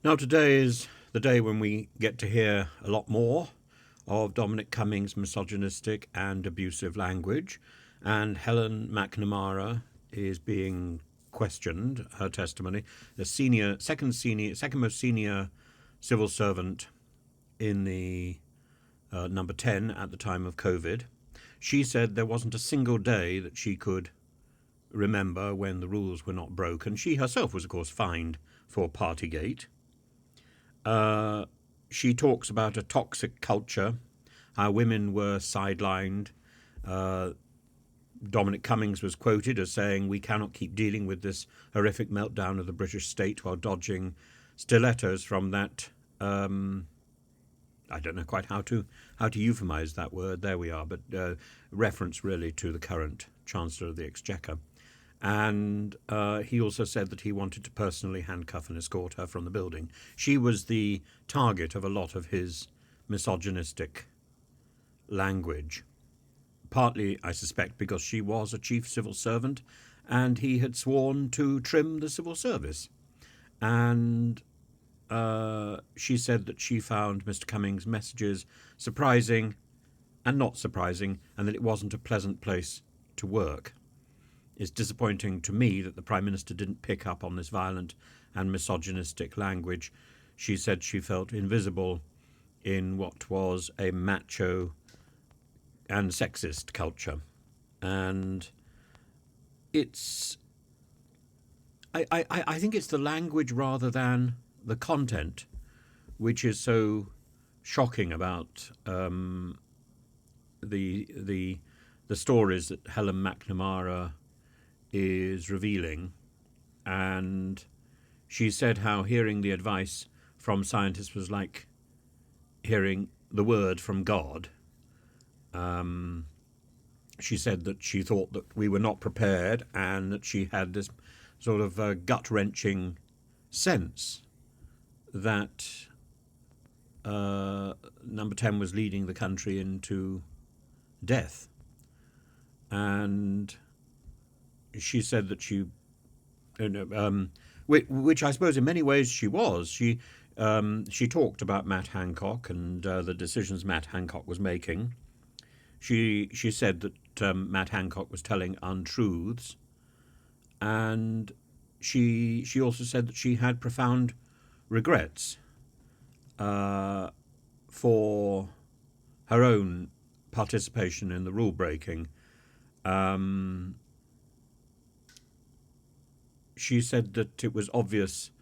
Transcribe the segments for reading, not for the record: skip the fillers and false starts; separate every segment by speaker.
Speaker 1: Now, today is the day when we get to hear a lot more of Dominic Cummings' misogynistic and abusive language, and Helen McNamara is being questioned. Her testimony, the second most senior civil servant in the number 10 at the time of COVID. She said there wasn't a single day that she could remember when the rules were not broken. She herself was, of course, fined for Partygate. She talks about a toxic culture, how women were sidelined. Dominic Cummings was quoted as saying, "We cannot keep dealing with this horrific meltdown of the British state while dodging stilettos from that." I don't know quite how to euphemize that word. There we are, but reference really to the current Chancellor of the Exchequer. And he also said that he wanted to personally handcuff and escort her from the building. She was the target of a lot of his misogynistic language, partly, I suspect, because she was a chief civil servant and he had sworn to trim the civil service. And she said that she found Mr. Cummings' messages surprising and not surprising, and that it wasn't a pleasant place to work. It's disappointing to me that the Prime Minister didn't pick up on this violent and misogynistic language. She said she felt invisible in what was a macho and sexist culture. And I think it's the language rather than the content which is so shocking about the stories that Helen McNamara is revealing. And she said how hearing the advice from scientists was like hearing the word from God. She said that she thought that we were not prepared, and that she had this sort of gut-wrenching sense that number 10 was leading the country into death. And she said that which I suppose in many ways she was. She talked about Matt Hancock and the decisions Matt Hancock was making. She said that Matt Hancock was telling untruths, and she also said that she had profound regrets for her own participation in the rule breaking. She said that it was obvious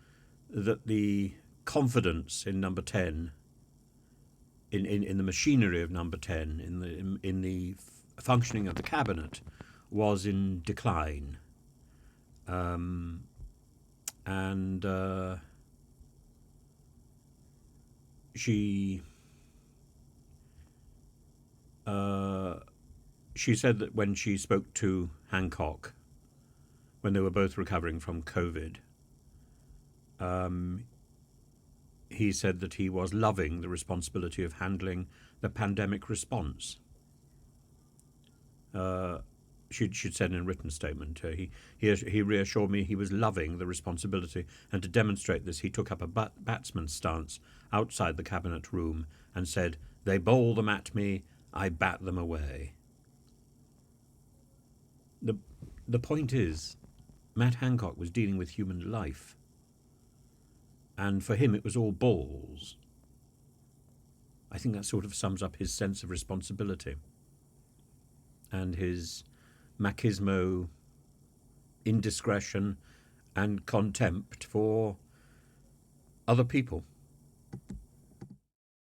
Speaker 1: that the confidence in number 10, in the machinery of number 10, in the functioning of the cabinet, was in decline. And she said that when she spoke to Hancock, when they were both recovering from COVID, he said that he was loving the responsibility of handling the pandemic response. She'd said in a written statement, he reassured me he was loving the responsibility, and to demonstrate this, he took up a batsman's stance outside the cabinet room and said, "They bowl them at me, I bat them away." The point is, Matt Hancock was dealing with human life, and for him it was all balls. I think that sort of sums up his sense of responsibility and his machismo, indiscretion, and contempt for other people.